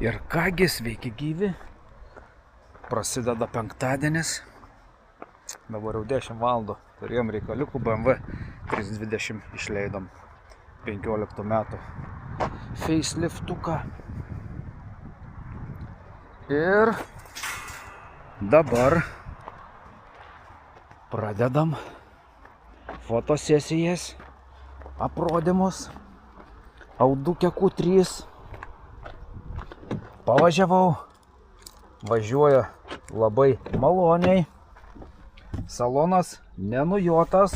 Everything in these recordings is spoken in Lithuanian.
Ir kągi, sveiki gyvi. Prasideda penktadienis. Dabar jau 10 valandų. Turėjom reikaliukų BMW 320 išleidom 15 metų faceliftuką. Ir dabar pradedam fotosesijas, aprodymus. Audukė Q3. Pavažiavau. Važiuoja labai maloniai. Salonas nenujotas.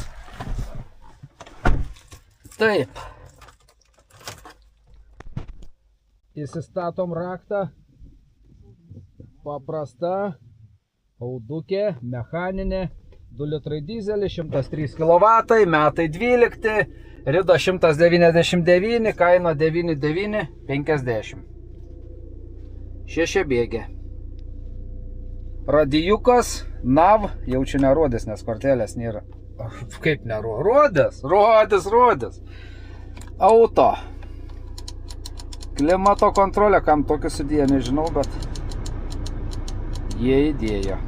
Taip. Įsistatom raktą. Paprasta. Audukė, mechaninė. 2 litrai dizelį, 103 kW, metai 12, rida 199, kaina 9950. 6 bėgė. Radijukas, NAV, jau čia nerodės, nes kortelės nėra. Kaip nerodės? Rodės. Auto. Klimato kontrolė, kam tokį sudėję, nežinau, bet jie įdėjo.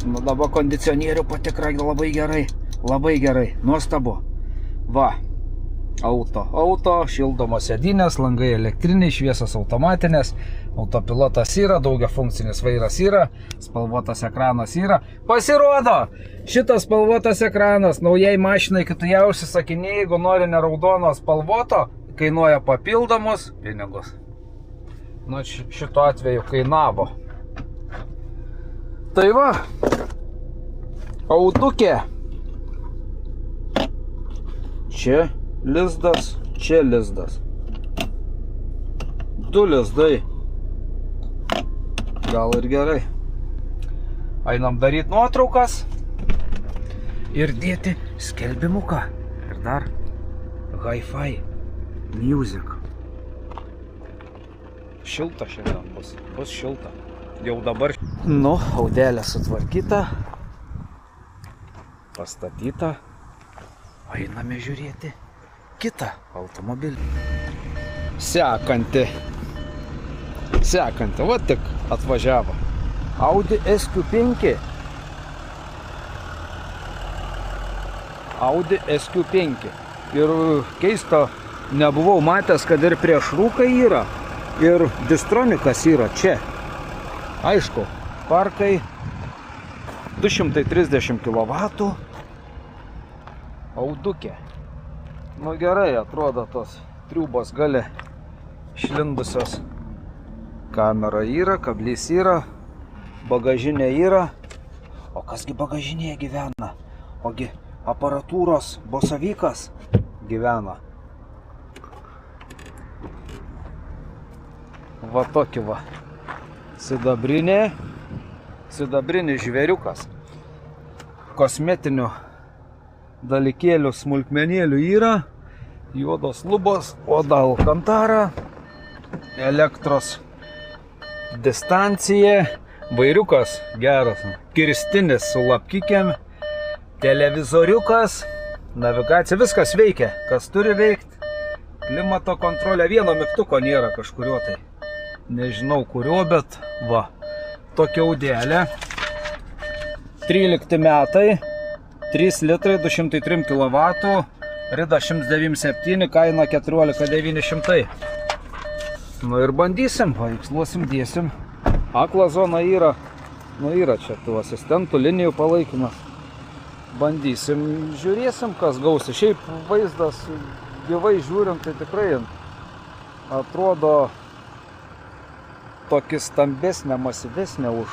Nu dabar kondicionierių patikra labai gerai, nuostabu. Va, auto, šildomos sėdynės, langai elektriniai, šviesas automatinės, autopilotas yra, daugiafunkcinis vairas yra, spalvotas ekranas yra. Pasirodo, šitas spalvotas ekranas naujai mašinai, kai tu ją užsisakinėjai, jeigu nori neraudono spalvoto, kainuoja papildomus pinigus. Nu, šito atveju kainavo. Tai va, audukė. Čia lizdas. 2 lizdai. Gal ir gerai. Einam daryti nuotraukas ir dėti skelbimuką. Ir dar hi-fi music. Šilta šiandien bus šilta. Jau dabar. Nu, audelė sutvarkyta. Pastatyta. Einame žiūrėti kitą automobilį. Sekanti. Va tik atvažiavo. Audi SQ5. Ir keista, nebuvau matęs, kad ir prieš rūką yra. Ir distronikas yra čia. Aišku, parkai 230 kW. Audukė. Nu gerai, atrodo tos triubos gale išlindusios. Kamera yra, kablys yra, bagažinė yra. O kasgi bagažinėje gyvena? Ogi aparatūros bosavykas gyvena. Va tokį va. Sidabrinis žvėriukas. Kosmetinių dalykėlių, smulkmenėlių yra. Juodos lubos, oda alkantara. Elektros distancija. Vairiukas geras. Kirstinis su lapkikėm. Televizoriukas. Navigacija. Viskas veikia. Kas turi veikti. Klimato kontrolė. Vieno mygtuko nėra kažkurio tai. Nežinau kurio, bet va, tokia audelė. 13 metai, 3 litrai, 203 kW, rida 197, kaina 14 900. Nu ir bandysim, paveiksluosim, dėsim. Akla zona yra, nu yra čia tų asistentų linijų palaikymas. Bandysim, žiūrėsim, kas gausi. Šiaip vaizdas gyvai žiūrint, tai tikrai atrodo tokį stambesnę, masyvesnę už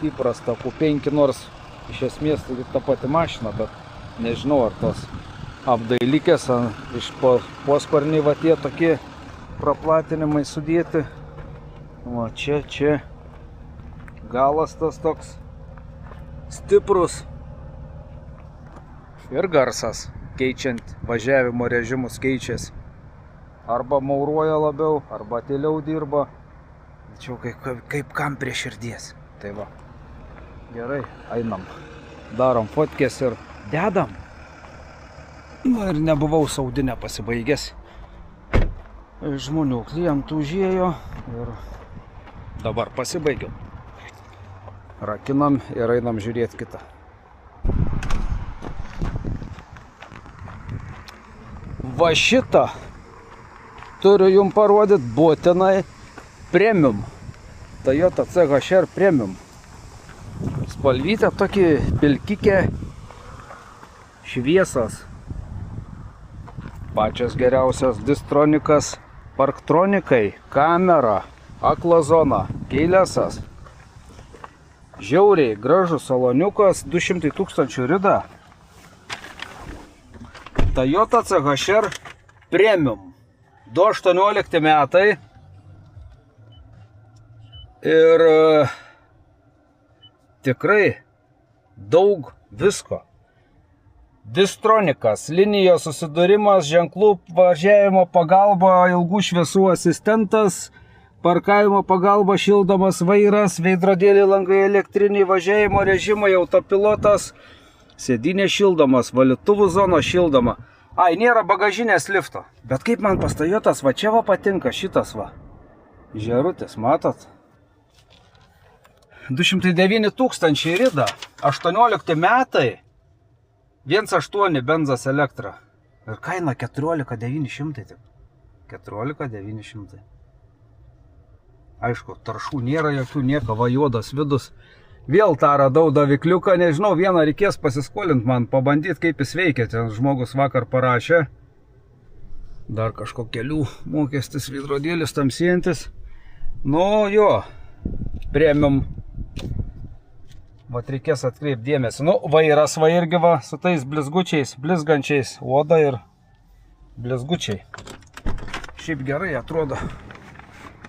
įprastą Q5, nors iš esmės tai ta pati mašina, bet nežinau, ar tos apdailikės iš posparniai va tie tokie praplatinimai sudėti. O čia galas tas toks stiprus. Ir garsas, keičiant važiavimo režimus keičiasi. Arba mauruoja labiau, arba tyliau dirba. Tačiau kaip kam prie širdies. Tai va. Gerai, einam. Darom fotkės ir dedam. Nu ir nebuvau saudinę pasibaigęs. žmonių klientų užėjo ir dabar pasibaigiau. Rakinam ir einam žiūrėti kitą. Va šitą turiu jums parodyti būtinai premium. Toyota CHR premium. Spalvytė tokį pilkikė šviesas. Pačias geriausias distronikas, parktronikai, kamera, akla zona, keilesas. Žiauriai gražus saloniukas, 200 000 rida. Toyota CHR premium. 2018 metai. Ir tikrai daug visko. Distronikas, linijos susidūrimas, ženklų važiavimo pagalba, ilgų šviesų asistentas, parkavimo pagalba, šildomas vairas, veidrodėliai, langai elektriniai, važiavimo režimai, autopilotas, sėdynė šildomas, valytuvų zona šildoma. Ai, nėra bagažinės lifto. Bet kaip man pas Toyotas, va čia va patinka šitas va. Žerutis, matot? 209 000 rida, 18 metai. 1.8 benzas elektra. Ir kaina 14 900 tik. 14 900. Aišku, taršų nėra jokių, nieko, va juodas vidus. Vėl tą radau davikliuką, nežinau, vieną reikės pasiskolinti man, pabandyti kaip jis veikia. Ten žmogus vakar parašė. Dar kažko kelių mokestis, veidrodėlis tamsėjantis. Nu jo, premium. Vat reikės atkreipti dėmesį. Nu, vairas va irgi va, su tais blizgučiais, blizgančiais, oda ir blizgučiai. Šiaip gerai atrodo.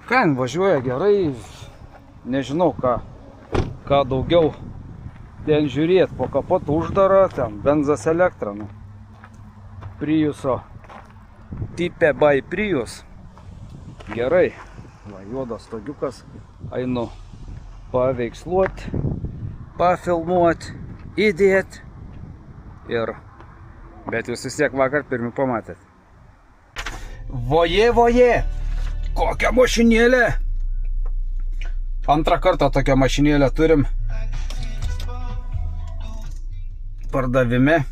Kain važiuoja gerai, nežinau ką daugiau ten žiūrėti. Po kapotu uždara, ten benzas elektra. Nu. Priuso, Type by Prius. Gerai, va, juodas stogiukas, einu paveiksluoti. Pafilmuot, įdėt ir, bet jūs vis tiek vakar pirmi pamatėt. Voje, kokią mašinėlę! Antrą kartą tokią mašinėlę turim pardavime.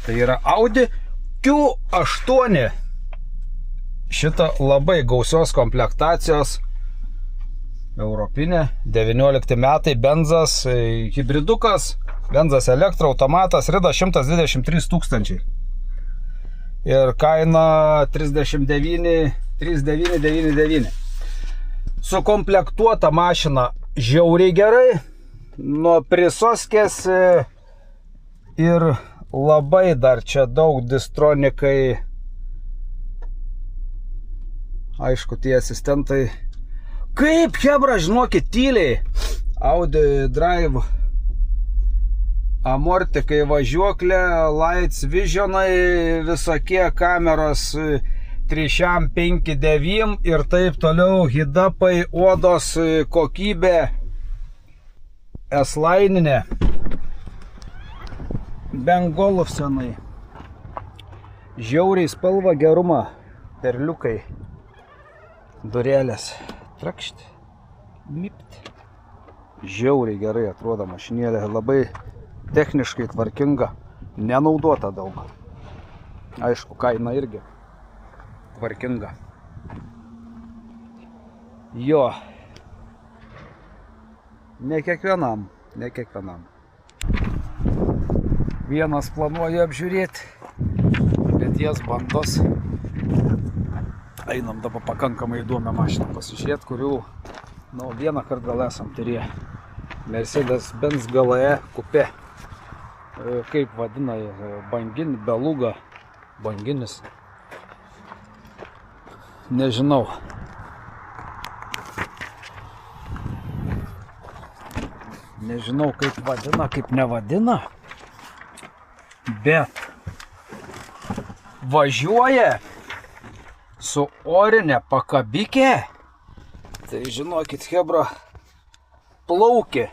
Tai yra Audi Q8. Šita labai gausios komplektacijos. Europinė, 19 metai, benzas, hybridukas, benzas elektra, automatas, rida 123 000. Ir kaina 39,999. Sukomplektuota mašina žiauriai gerai, nuo prisoskės ir labai dar čia daug distronikai. Aišku, tie asistentai. Kaip, hebra, žinokit, tyliai. Audi Drive, amortikai, važiuoklė, lights, visionai, visokie kameros 3, 5, 9 ir taip toliau, hidapai, odos kokybė, S-laininė, Bengolov senai. Žiauriai spalva, geruma, perliukai, durelės. Trakšti, mipti. Žiauriai gerai atrodo mašinėlė, labai techniškai tvarkinga, nenaudota daug. Aišku, kaina irgi tvarkinga. Jo, ne kiekvienam. Vienas planuoju apžiūrėti, bet jas bandos. Einam dabar pakankamai įdomią mašiną pasižiūrėti, kurių vieną kartą gal esam turėję. Mercedes-Benz GLE kupė. Kaip vadina, bangin, beluga, banginis. Nežinau. Nežinau kaip vadina, kaip nevadina. Bet važiuoja su orinė pakabikė, tai žinokit, hebra, plaukė.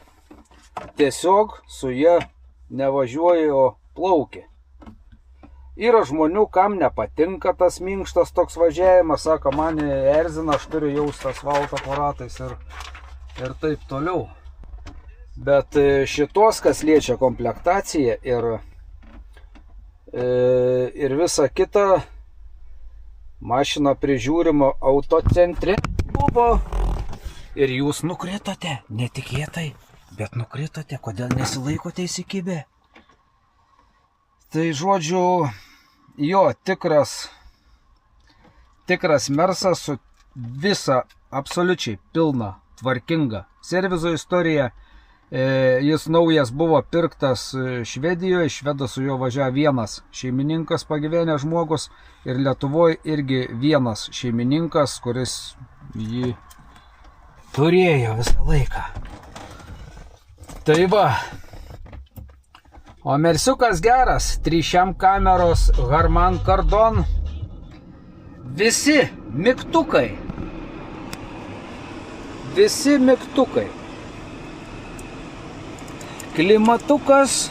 Tiesiog su ja nevažiuoja, o plaukė. Yra žmonių, kam nepatinka tas minkštas toks važiavimas, sako, mane erzina, aš turiu jausti asfalto po ratais ir taip toliau. Bet šitos, kas liečia komplektaciją ir visa kita, mašina prižiūrima autocentre buvo ir jūs nukritote, netikėtai, bet nukritote, kodėl nesilaikote įsikibę? Tai žodžiu, jo, tikras Mersas su visa absoliučiai pilna, tvarkinga servizo istorija. Jis naujas buvo pirktas Švedijoje, Švedas su juo važiavo vienas šeimininkas pagyvenęs žmogus ir Lietuvoje irgi vienas šeimininkas, kuris jį turėjo visą laiką. Tai va, o Mersiukas geras, 3 kameros Harman Kardon, visi mygtukai, klimatukas,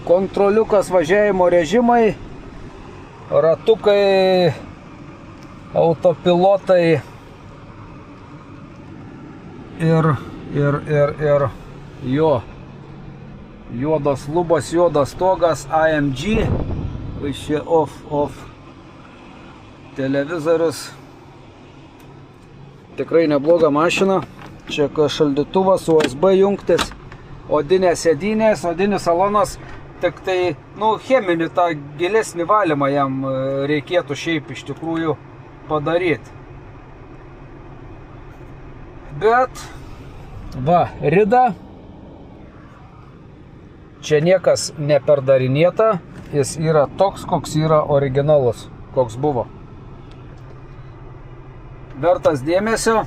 kontroliukas važiavimo režimai, ratukai, autopilotai ir jo juodas lubas, juodas stogas, AMG, čia off televizorius. Tikrai nebloga mašina. Čia šaldytuvas, USB jungtis. Odinės sėdynės, odinis salonas, tik tai, cheminį tą gilesnį valymą jam reikėtų šiaip iš tikrųjų padaryti. Bet, va, rida, čia niekas neperdarinėta, jis yra toks, koks yra originalus, koks buvo. Vertas dėmesio,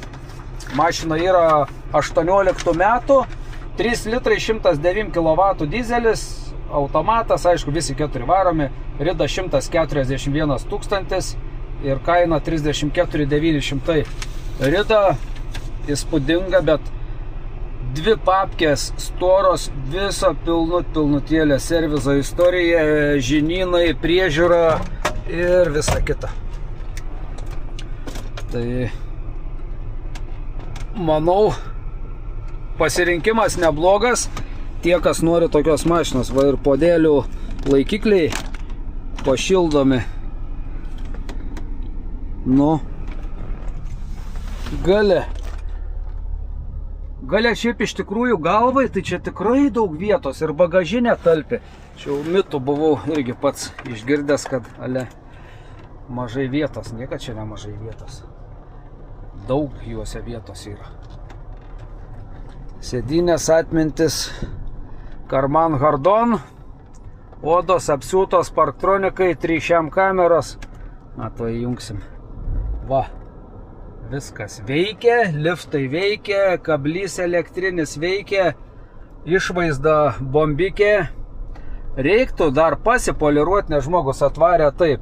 mašina yra 18 metų, 3 litrai 109 kW dizelis, automatas, aišku, visi 4 varomi, rida 141 000 ir kaina 34 900. Rida įspūdinga, bet 2 papkės storos, viso pilnutėlė servizo istorija, žinynai, priežiūra ir visa kita. Tai manau, pasirinkimas neblogas, tie, kas nori tokios mašinos, va ir podėlių laikikliai pašildomi. Galia šiaip iš tikrųjų galvai, tai čia tikrai daug vietos ir bagažinė talpi. Čia jau mitų buvau irgi pats išgirdęs, kad mažai vietos, niekad čia nemažai vietos. Daug juose vietos yra. Sėdynės atmintis Harman Kardon, odos apsiūtos parktronikai, 3 kameros. To įjungsim. Va, viskas veikia, liftai veikia, kablys elektrinis veikia, išvaizda bombikė. Reiktų dar pasipoliruoti, nes žmogus atvarė taip,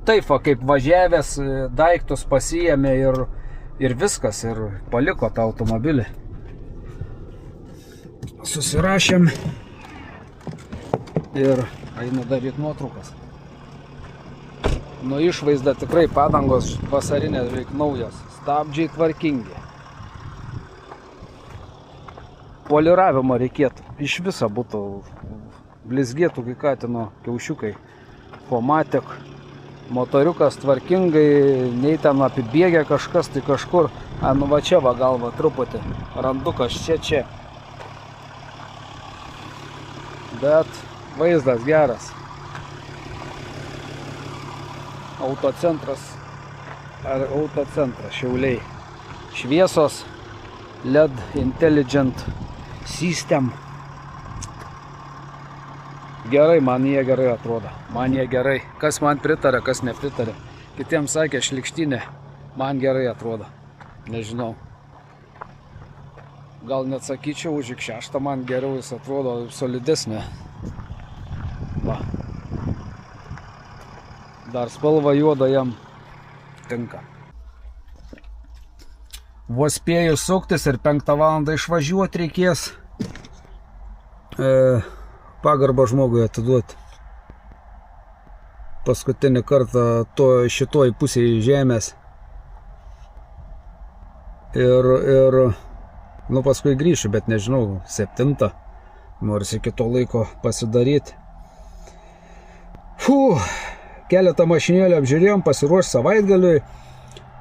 taip, kaip važiavęs, daiktus pasiėmė ir viskas, ir paliko tą automobilį. Susirašėm ir einu daryti nuotraukas. Išvaizda tikrai padangos vasarinės veik naujos, stabdžiai tvarkingi. Poliravimo reikėtų, iš viso būtų blizgėtų kai katino kiaušiukai. Fomatek, motoriukas tvarkingai, nei ten apibėgė kažkas, tai kažkur, va čia va galva truputį, randukas čia. Bet vaizdas geras. Autocentras Šiauliai. Šviesos, LED Intelligent System. Gerai, man jie gerai atrodo. Man jie gerai. Kas man pritarė, kas nepritarė. Kitiems sakė šlikštinė. Man gerai atrodo. Nežinau. Gal net sakyčiau, už X6 man geriau jis atrodo solidesnė. Va. Dar spalva juoda jam tinka. Vos spėjus suktis ir 5 valandą išvažiuoti reikės. Pagarbą žmogui atiduoti. paskutinį kartą šitoj pusėje žemės. Ir nu paskui grįšiu, bet nežinau, 7. Nors iki to laiko pasidaryti. Keletą mašinėlį apžiūrėjom, pasiruoš savaitgaliui.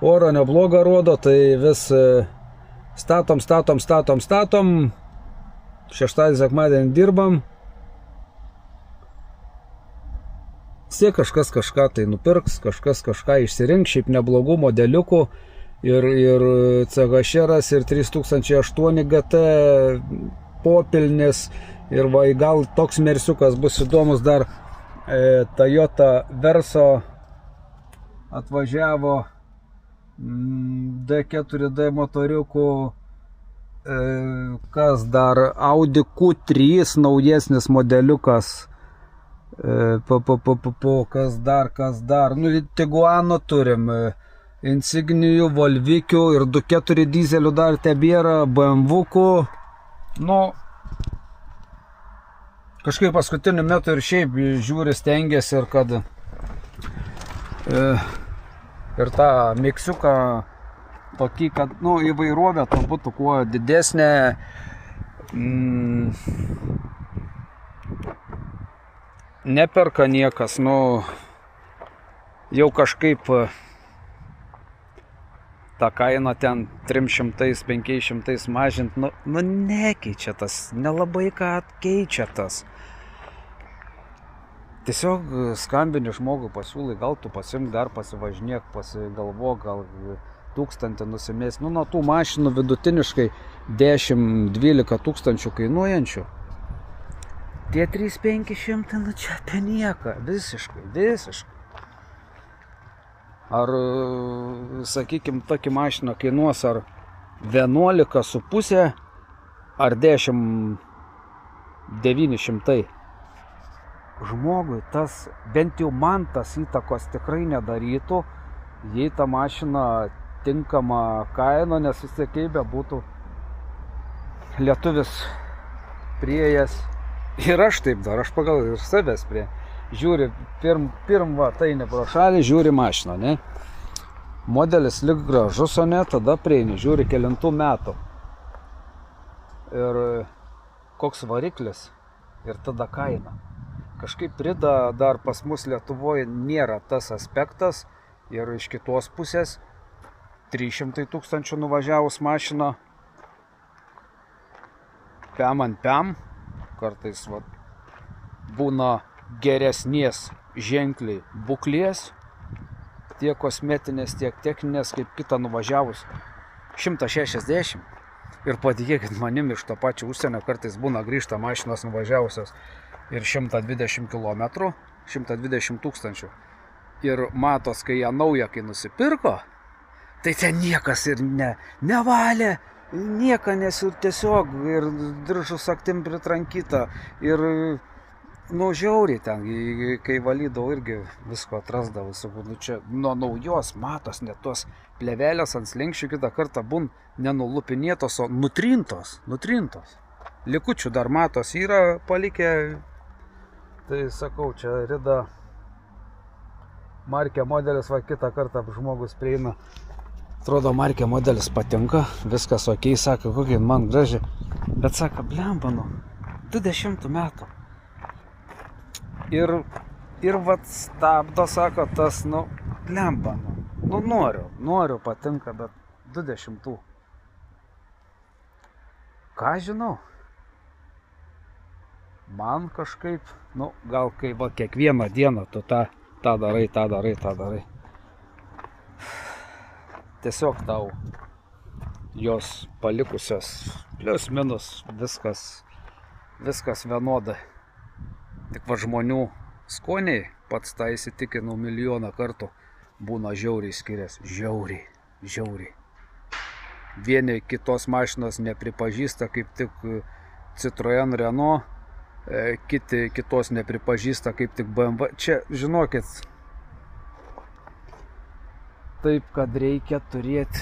Oro neblogą rodo, tai vis statom. Šeštadienį, sekmadienį dirbam. Vis kažkas kažką tai nupirks, kažkas kažką išsirinks, šiaip neblogų modeliukų. Ir CHR, ir 3008 GT popilnis. Ir va, gal toks mersiukas bus įdomus dar. Toyota Verso atvažiavo D4D motoriukų, kas dar, Audi Q3 naujesnis modeliukas, kas dar, nu, Tiguano turim, Insignijų, Volvikių ir 2.4 dizelių dar tebėra, BMW-kų, nu, kažkaip paskutiniu metu ir šiaip žiūri, stengiasi ir kad ir tą miksiuką tokį, kad nu, įvairovė to būtų kuo didesnė. Neperka niekas, nu jau kažkaip tą kainą ten 300-500 mažint, nu nekeičia tas, nelabai ką keičia tas. Tiesiog skambini žmogui, pasiūlai, gal tu pasimk, dar pasivažinėk, pasigalvok, gal 1000 nusimės. Nu, nuo tų mašinų vidutiniškai 10-12 tūkstančių kainuojančių. Tie 3-500, nu čia apie nieką, visiškai. Ar, sakykim, tokia mašina kainuos ar 11,5 ar 10-900. Žmogui tas, bent jau man tas įtakos tikrai nedarytų, jei ta mašina tinkama kaina, nes vis tiek kaip bebūtų lietuvis priėjęs. Ir aš taip dar, aš pagal ir savęs prie. Žiūri, pirm va, tai ne pro šalį, žiūri mašiną, ne? Modelis lik gražus, o ne, tada prieini, žiūri kelintų metų. Ir koks variklis, ir tada kaina. Kažkaip prida dar pas mus Lietuvoje nėra tas aspektas ir iš kitos pusės 300 tūkstančių nuvažiavus mašiną pem ant pem, kartais va, būna geresnės ženkliai būklės, tiek kosmetinės, tiek techninės, kaip kitą nuvažiavus 160. Ir patikėkit manim, iš to pačio užsienio kartais būna grįžta mašinos nuvažiavusios ir 120 km, 120 tūkstančių. Ir matos, kai ją naują, kai nusipirko, tai ten niekas ir nevalė, nieka nesur tiesiog ir diržų saktim pritrankyta. Ir nu žiauriai ten, kai valydavau irgi visko atrasdavau, sakau, nu čia nuo naujos matos, net tos plevelės ant slenkščių kitą kartą būn nenulupinėtos, o nutrintos. Likučių dar matos yra palikę. Tai sakau, čia rida markė modelis, va kitą kartą žmogus prieina. Atrodo, markė modelis patinka, viskas ok, sako, kokia man graži. Bet sako, blemba, nu, 20 metų. Ir vat stabdo, sako, tas, nu, blemba, nu, noriu, patinka, bet 20. Ką žinau? Man kažkaip, nu, gal kai va kiekvieną dieną tu tą darai. Tiesiog tau jos palikusios plius minus viskas vienodai. Tik va žmonių skoniai, pats tą įsitikinau milijoną kartų, būna žiauriai skiriasi. Žiauriai. Vieni kitos mašinos nepripažįsta, kaip tik Citroen, Renault, kiti kitos nepripažįsta, kaip tik BMW. Čia, žinokit, taip, kad reikia turėti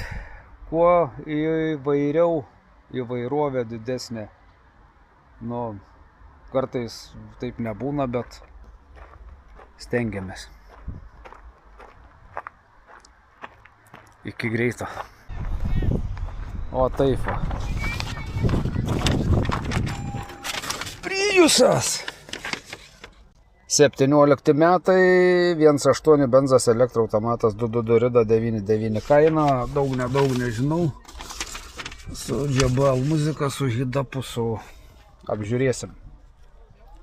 kuo įvairiau, įvairovė didesnė. Nu, kartais taip nebūna, bet stengiamės. Iki greito. O taip va. Priusas. 17 metai, 1.8 benzas elektroautomatas, 222 rida, 9.9 kaina, daug nežinau. Su JBL muzika, su hidapu, su apžiūrėsim.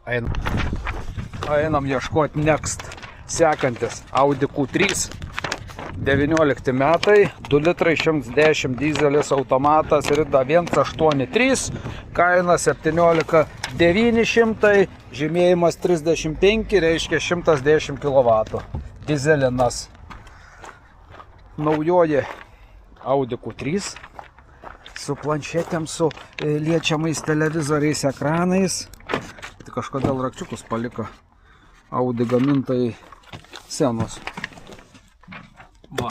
Einam ieškoti next. Sekantis Audi Q3. 19 metai, 2 litrai 110 dizelis automatas, rida 1.83, kaina 17.900, žymėjimas 35, reiškia 110 kW. Dizelinas. Naujoji Audi Q3 su planšetėm, su liečiamais televizoriais, ekranais. Tai kažkodėl rakčiukus paliko Audi gamintojai senos. Va.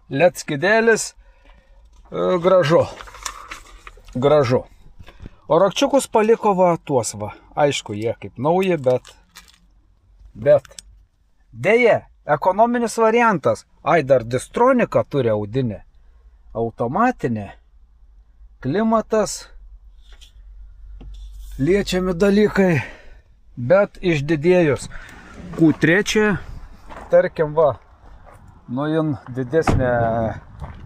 LED skydėlis, gražu. O rakčiukus paliko va tuos va. Aišku, jie kaip nauji, bet deja, ekonominis variantas. Ai, dar Distroniką turi audinė. Automatinė. Klimatas. Liečiami dalykai. Bet išdidėjus. Q3, tarkim va. Nu, jin didesnė,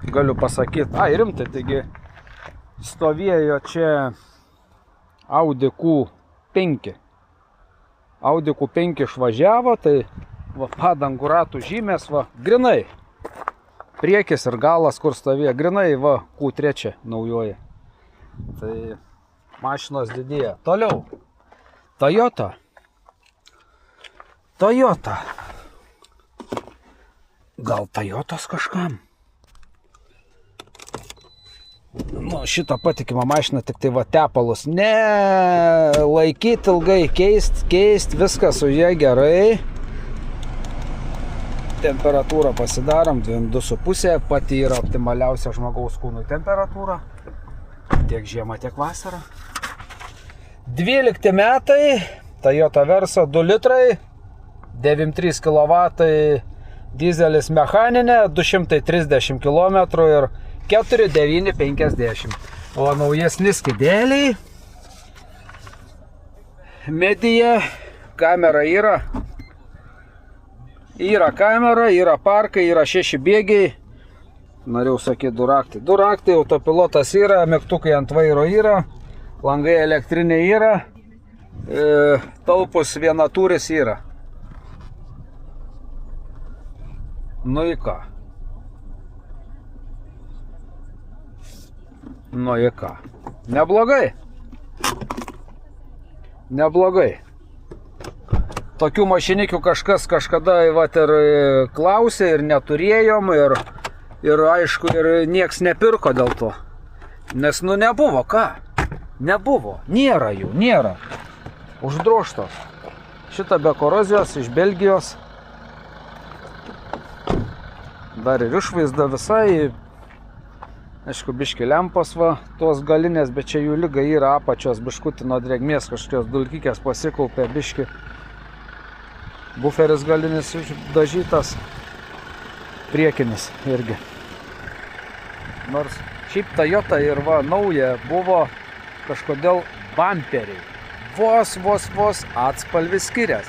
galiu pasakyti, rimtai, taigi stovėjo čia Audi Q5. Audi Q5 išvažiavo, tai va, padangų ratų žymės, va, grinai. Priekis ir galas, kur stovėjo, grinai, va, Q3 naujoji. Tai mašinos didėja. Toliau. Toyota. Gal Toyotos kažkam? Nu, šitą patikimą mašiną, tik tai va tepalus. Ne, laikyti ilgai, keist, viskas su jie gerai. Temperatūrą pasidarom, 2,5, pati yra optimaliausia žmogaus kūnui temperatūra. Tiek žiemą, tiek vasarą. 12 metai, Toyota Versa 2 litrai, 9,3 kW. Dizelis mechaninė, 230 km ir 4,950. O naujesni skydėliai. Medija, kamera yra. Yra kamera, yra parkai, yra 6 bėgiai. Norėjau sakyti 2 raktai. 2 raktai, autopilotas yra, mygtukai ant vairo yra, langai elektriniai yra, talpus vienatūris yra. Nu į ką? Neblogai. Tokių mašinikių kažkas kažkada vat, ir klausė ir neturėjom ir aišku ir nieks nepirko dėl to. Nes nu nebuvo ką. Nėra jų. Uždroštos. Šitą be korozijos iš Belgijos. Dar ir išvaizda visai, aišku, biški lempos va, tos galinės, bet čia jų lyga yra apačios, biškutį nuo drėgmės kažkokios dulkykės pasikaupė, biški buferis galinis dažytas, priekinis irgi. Nors šiaip Toyota ir va nauja buvo kažkodėl bumperiai, vos atspalvis skirias.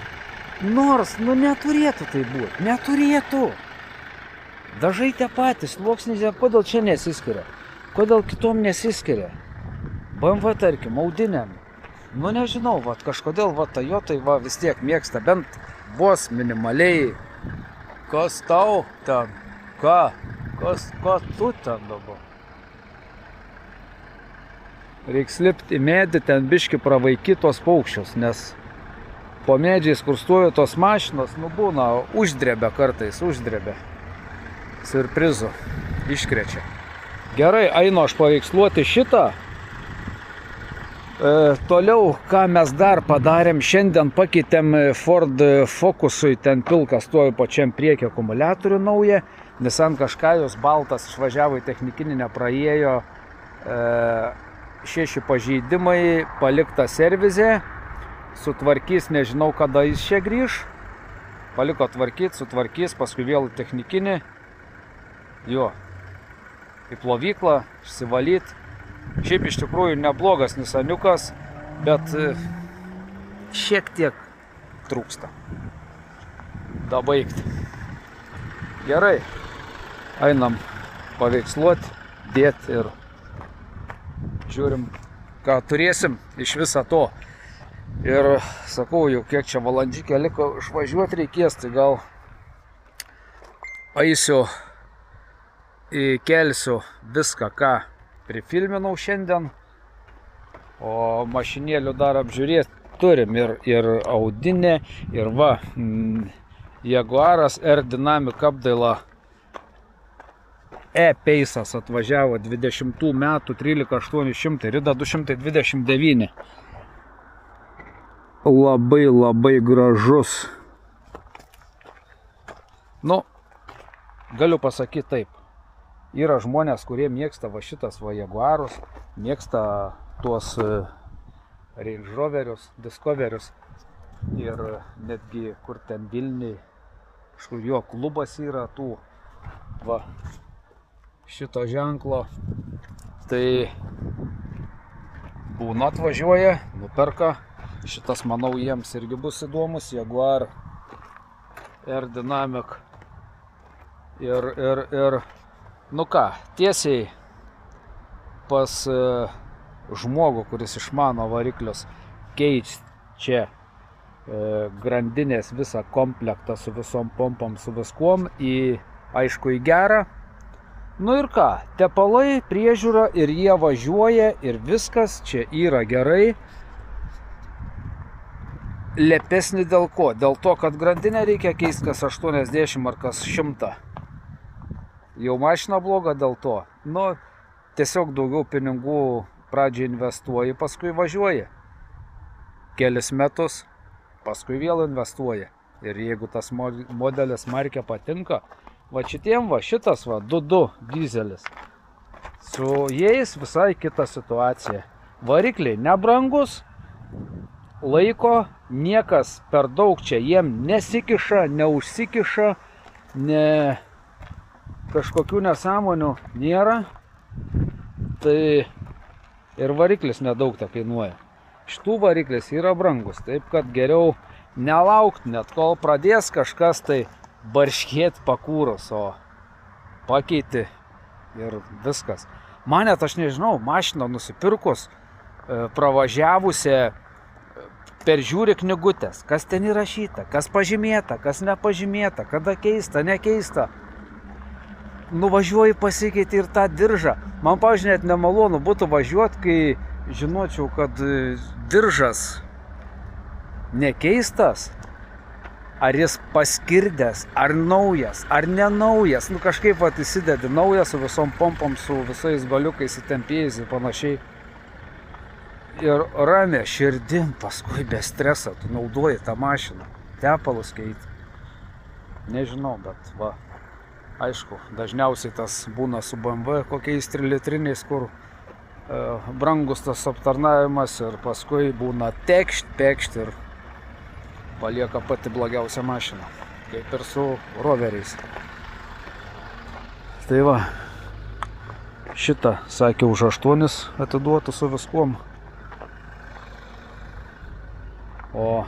Nors, nu neturėtų tai būti, neturėtų. Dažai tie patys, sluoksnis, kodėl čia nesiskiria? Kodėl kitom nesiskiria? BMW, tarkim, audiniam. Nu nežinau, va, kažkodėl va, Toyotai va, vis tiek mėgsta bent vos minimaliai. Kas tau ten? Ką tu ten dabar? Reiks lipti į medį, ten biški pravaikyti tos paukščius, nes po medžiais, kur stojo tos mašinos, nu būna, uždrebia kartais, Surprizų iškrečia. Gerai, einu aš paveiksluoti šitą. Toliau, ką mes dar padarėm, šiandien pakeitėm Ford Focusui, ten pilkas stovi pačiam priekio akumuliatorių naują. Nissan Qashqai'us baltas išvažiavo į technikinį, nepraėjo, 6 pažeidimai, palikta servizė, sutvarkys, nežinau kada jis čia grįž. Paliko tvarkyti, sutvarkys, paskui vėl technikinį. Jo, į plovyklą, išsivalyti. Šiaip iš tikrųjų neblogas Nissaniukas, bet šiek tiek trūksta. Dabaigti. Gerai, einam paveiksluoti, dėti ir žiūrim, ką turėsim iš viso to. Ir sakau, jau kiek čia valandžikę liko išvažiuoti reikės, tai gal eisiu įkelsiu viską, ką prifilminau šiandien, o mašinėlių dar apžiūrėti turim ir Audinė, ir va, Jaguaras R Dynamic apdaila E-Pace'as atvažiavo 20 metų 13800, rida 229. Labai gražus. Nu, galiu pasakyti taip. Yra žmonės, kurie mėgsta va šitas va Jaguarus, mėgsta tuos Range Roverius, Discoverius ir netgi kur ten Vilniui, kažkur jo klubas yra tų va šito ženklo. Tai būna atvažiuoja, nuperka. Šitas, manau, jiems irgi bus įdomus, Jaguar R Dynamic. Ir nu ką, tiesiai pas žmogų, kuris išmano variklius, keičia grandinės visą komplektą su visom pompom, su viskuom į, aišku, į gerą. Nu ir ką, tepalai, priežiūra ir jie važiuoja ir viskas čia yra gerai. Lepesnį dėl ko? Dėl to, kad grandinę reikia keisti kas 80 ar kas 100. Jau mašina bloga dėl to. Nu, tiesiog daugiau pinigų pradžiai investuoji, paskui važiuoji. Kelis metus, paskui vėl investuoji. Ir jeigu tas modelis markė patinka, va šitiem va, šitas va, 2.2 dizelis. Su jais visai kita situacija. Varikliai nebrangus, laiko niekas per daug čia jiem nesikiša, neužsikiša, kažkokių nesąmonių nėra. Tai ir variklis nedaug tą kainuoja. Šitų variklis yra brangus, taip kad geriau nelaukti, net kol pradės kažkas tai barškėti pakūrus, o pakeiti ir viskas. Man net, aš nežinau, mašiną nusipirkus, pravažiavusią, peržiūri knygutės, kas ten įrašyta, kas pažymėta, kas nepažymėta, kada keista, nekeista. Nuvažiuoji, pasikeiti ir tą diržą. Man, pavyzdžiui, net nemalonu būtų važiuoti, kai žinočiau, kad diržas nekeistas, ar jis paskirdęs, ar naujas, ar nenaujas. Nu kažkaip vat įsidedi naujas su visom pompom, su visais galiukais įtempėjais ir panašiai. Ir ramia širdim, paskui be streso, tu naudoji tą mašiną, tepalus keiti. Nežinau, bet va, aišku, dažniausiai tas būna su BMW kokiais 3 litriniais, kur brangus tas aptarnavimas ir paskui būna tekšt ir palieka pati blogiausia mašina, kaip ir su roveriais. Tai va, šitą sakė už 8 atiduotų su viskuom. O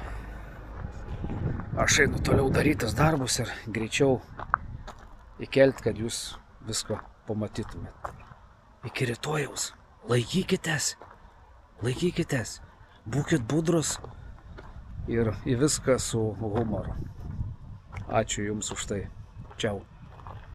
aš einu toliau darytis darbus ir greičiau įkelti, kad jūs viską pamatytumėt. Iki rytojaus. Laikykitės, būkit budrus ir į viską su humoru. Ačiū jums už tai. Čiau.